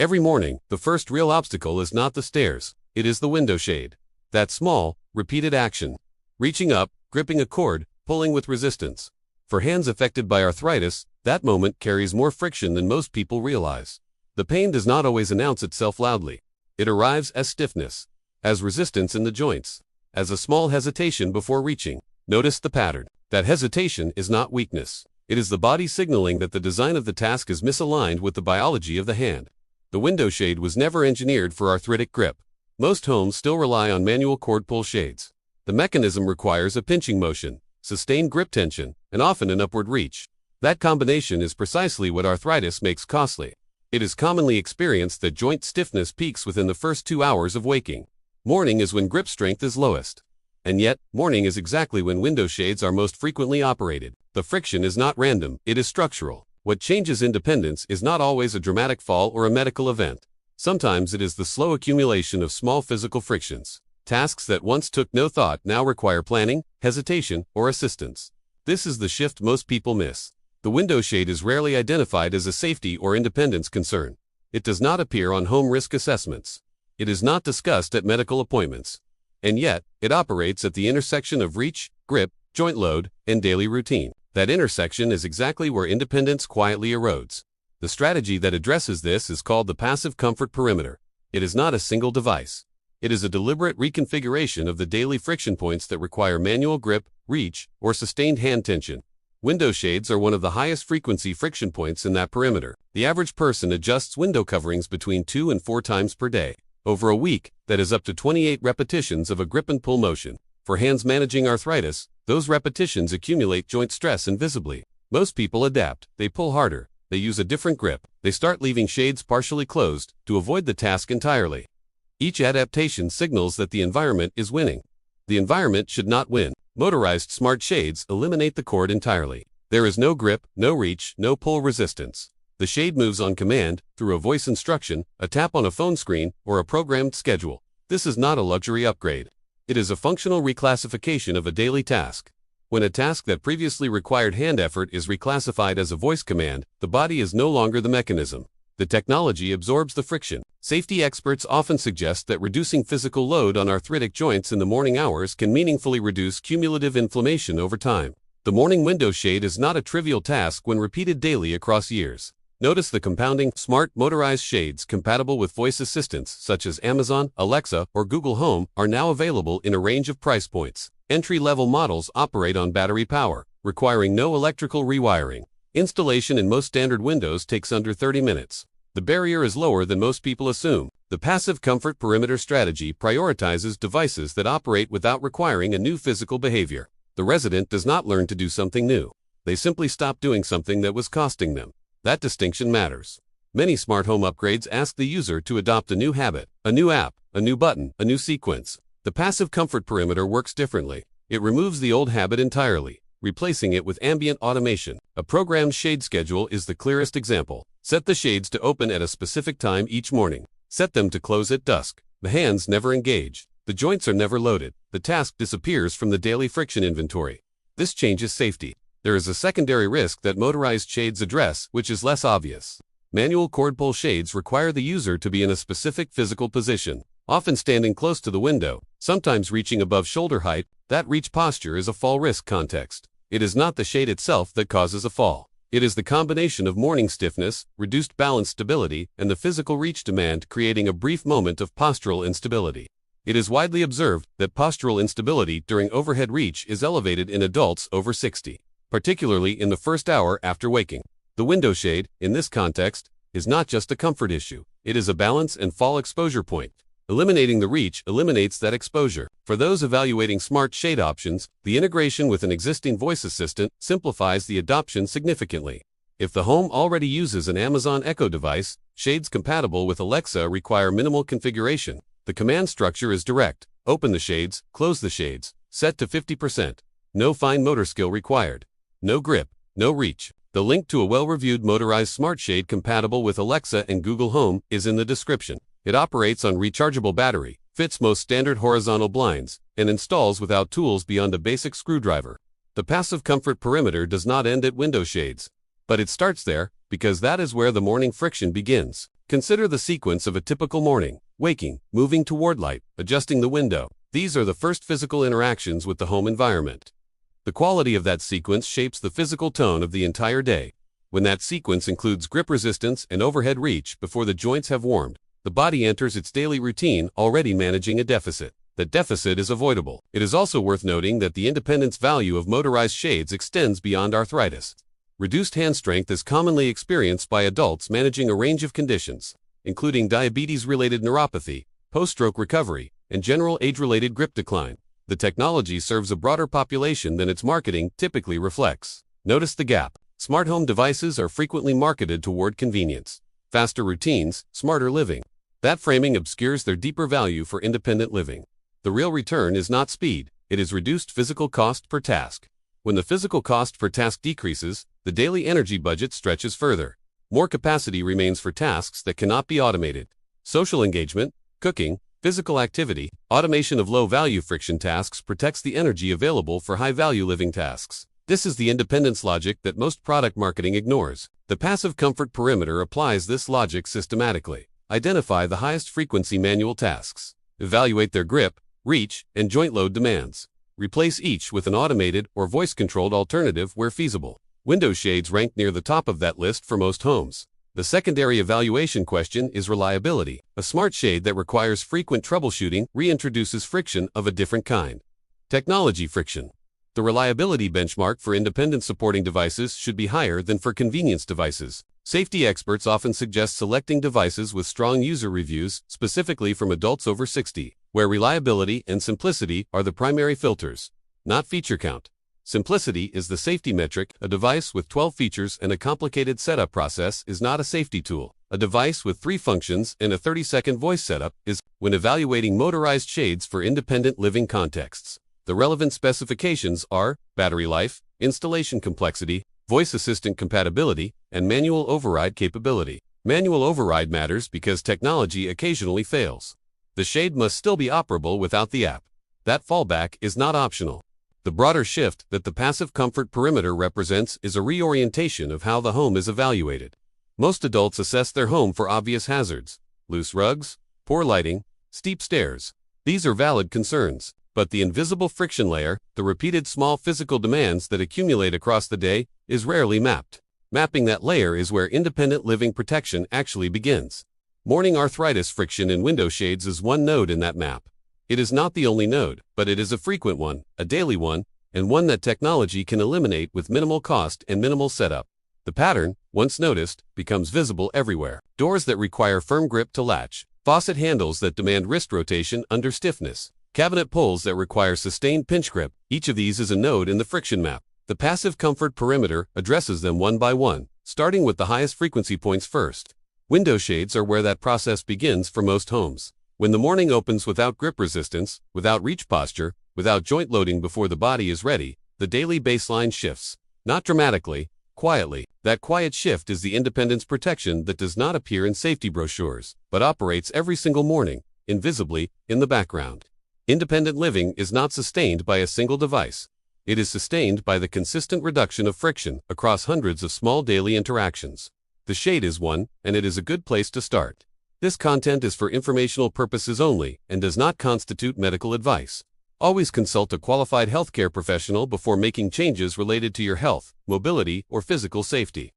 Every morning, the first real obstacle is not the stairs, it is the window shade. That small, repeated action. Reaching up, gripping a cord, pulling with resistance. For hands affected by arthritis, that moment carries more friction than most people realize. The pain does not always announce itself loudly. It arrives as stiffness, as resistance in the joints, as a small hesitation before reaching. Notice the pattern. That hesitation is not weakness. It is the body signaling that the design of the task is misaligned with the biology of the hand. The window shade was never engineered for arthritic grip. Most homes still rely on manual cord pull shades. The mechanism requires a pinching motion, sustained grip tension, and often an upward reach. That combination is precisely what arthritis makes costly. It is commonly experienced that joint stiffness peaks within the first 2 hours of waking. Morning is when grip strength is lowest. And yet, morning is exactly when window shades are most frequently operated. The friction is not random, it is structural. What changes independence is not always a dramatic fall or a medical event. Sometimes it is the slow accumulation of small physical frictions. Tasks that once took no thought now require planning, hesitation, or assistance. This is the shift most people miss. The window shade is rarely identified as a safety or independence concern. It does not appear on home risk assessments. It is not discussed at medical appointments. And yet, it operates at the intersection of reach, grip, joint load, and daily routine. That intersection is exactly where independence quietly erodes. The strategy that addresses this is called the passive comfort perimeter. It is not a single device. It is a deliberate reconfiguration of the daily friction points that require manual grip, reach, or sustained hand tension. Window shades are one of the highest frequency friction points in that perimeter. The average person adjusts window coverings between 2 and 4 times per day. Over a week, that is up to 28 repetitions of a grip and pull motion. For hands managing arthritis, those repetitions accumulate joint stress invisibly. Most people adapt, they pull harder, they use a different grip, they start leaving shades partially closed to avoid the task entirely. Each adaptation signals that the environment is winning. The environment should not win. Motorized smart shades eliminate the cord entirely. There is no grip, no reach, no pull resistance. The shade moves on command, through a voice instruction, a tap on a phone screen, or a programmed schedule. This is not a luxury upgrade. It is a functional reclassification of a daily task. When a task that previously required hand effort is reclassified as a voice command, the body is no longer the mechanism. The technology absorbs the friction. Safety experts often suggest that reducing physical load on arthritic joints in the morning hours can meaningfully reduce cumulative inflammation over time. The morning window shade is not a trivial task when repeated daily across years. Notice the compounding, smart motorized shades compatible with voice assistants such as Amazon, Alexa, or Google Home are now available in a range of price points. Entry-level models operate on battery power, requiring no electrical rewiring. Installation in most standard windows takes under 30 minutes. The barrier is lower than most people assume. The passive comfort perimeter strategy prioritizes devices that operate without requiring a new physical behavior. The resident does not learn to do something new. They simply stop doing something that was costing them. That distinction matters. Many smart home upgrades ask the user to adopt a new habit, a new app, a new button, a new sequence. The passive comfort perimeter works differently. It removes the old habit entirely, replacing it with ambient automation. A programmed shade schedule is the clearest example. Set the shades to open at a specific time each morning. Set them to close at dusk. The hands never engage. The joints are never loaded. The task disappears from the daily friction inventory. This changes safety. There is a secondary risk that motorized shades address, which is less obvious. Manual cord pull shades require the user to be in a specific physical position, often standing close to the window, sometimes reaching above shoulder height. That reach posture is a fall risk context. It is not the shade itself that causes a fall. It is the combination of morning stiffness, reduced balance stability, and the physical reach demand creating a brief moment of postural instability. It is widely observed that postural instability during overhead reach is elevated in adults over 60. Particularly in the first hour after waking. The window shade, in this context, is not just a comfort issue. It is a balance and fall exposure point. Eliminating the reach eliminates that exposure. For those evaluating smart shade options, the integration with an existing voice assistant simplifies the adoption significantly. If the home already uses an Amazon Echo device, shades compatible with Alexa require minimal configuration. The command structure is direct. Open the shades, close the shades, set to 50%. No fine motor skill required. No grip, no reach. The link to a well-reviewed motorized smart shade compatible with Alexa and Google Home is in the description. It operates on rechargeable battery, fits most standard horizontal blinds, and installs without tools beyond a basic screwdriver. The passive comfort perimeter does not end at window shades, but it starts there. because that is where the morning friction begins. Consider the sequence of a typical morning: waking, moving toward light, adjusting the window. These are the first physical interactions with the home environment. The quality of that sequence shapes the physical tone of the entire day. When that sequence includes grip resistance and overhead reach before the joints have warmed, the body enters its daily routine already managing a deficit. That deficit is avoidable. It is also worth noting that the independence value of motorized shades extends beyond arthritis. Reduced hand strength is commonly experienced by adults managing a range of conditions, including diabetes-related neuropathy, post-stroke recovery, and general age-related grip decline. The technology serves a broader population than its marketing typically reflects. Notice the gap. Smart home devices are frequently marketed toward convenience, faster routines, smarter living. That framing obscures their deeper value for independent living. The real return is not speed, it is reduced physical cost per task. When the physical cost per task decreases, the daily energy budget stretches further. More capacity remains for tasks that cannot be automated. Social engagement, cooking, physical activity, automation of low-value friction tasks protects the energy available for high-value living tasks. This is the independence logic that most product marketing ignores. The passive comfort perimeter applies this logic systematically. Identify the highest frequency manual tasks. Evaluate their grip, reach, and joint load demands. Replace each with an automated or voice-controlled alternative where feasible. Window shades rank near the top of that list for most homes. The secondary evaluation question is reliability. A smart shade that requires frequent troubleshooting reintroduces friction of a different kind. Technology friction. The reliability benchmark for independent supporting devices should be higher than for convenience devices. Safety experts often suggest selecting devices with strong user reviews, specifically from adults over 60, where reliability and simplicity are the primary filters, not feature count. Simplicity is the safety metric. A device with 12 features and a complicated setup process is not a safety tool. A device with 3 functions and a 30-second voice setup is. When evaluating motorized shades for independent living contexts, the relevant specifications are battery life, installation complexity, voice assistant compatibility, and manual override capability. Manual override matters because technology occasionally fails. The shade must still be operable without the app. That fallback is not optional. The broader shift that the passive comfort perimeter represents is a reorientation of how the home is evaluated. Most adults assess their home for obvious hazards: loose rugs, poor lighting, steep stairs. These are valid concerns, but the invisible friction layer, the repeated small physical demands that accumulate across the day, is rarely mapped. Mapping that layer is where independent living protection actually begins. Morning arthritis friction in window shades is one node in that map. It is not the only node, but it is a frequent one, a daily one, and one that technology can eliminate with minimal cost and minimal setup. The pattern, once noticed, becomes visible everywhere. Doors that require firm grip to latch, faucet handles that demand wrist rotation under stiffness, cabinet pulls that require sustained pinch grip. Each of these is a node in the friction map. The passive comfort perimeter addresses them one by one, starting with the highest frequency points first. Window shades are where that process begins for most homes. When the morning opens without grip resistance, without reach posture, without joint loading before the body is ready, the daily baseline shifts. Not dramatically, quietly. That quiet shift is the independence protection that does not appear in safety brochures, but operates every single morning, invisibly, in the background. Independent living is not sustained by a single device. It is sustained by the consistent reduction of friction across hundreds of small daily interactions. The shade is one, and it is a good place to start. This content is for informational purposes only and does not constitute medical advice. Always consult a qualified healthcare professional before making changes related to your health, mobility, or physical safety.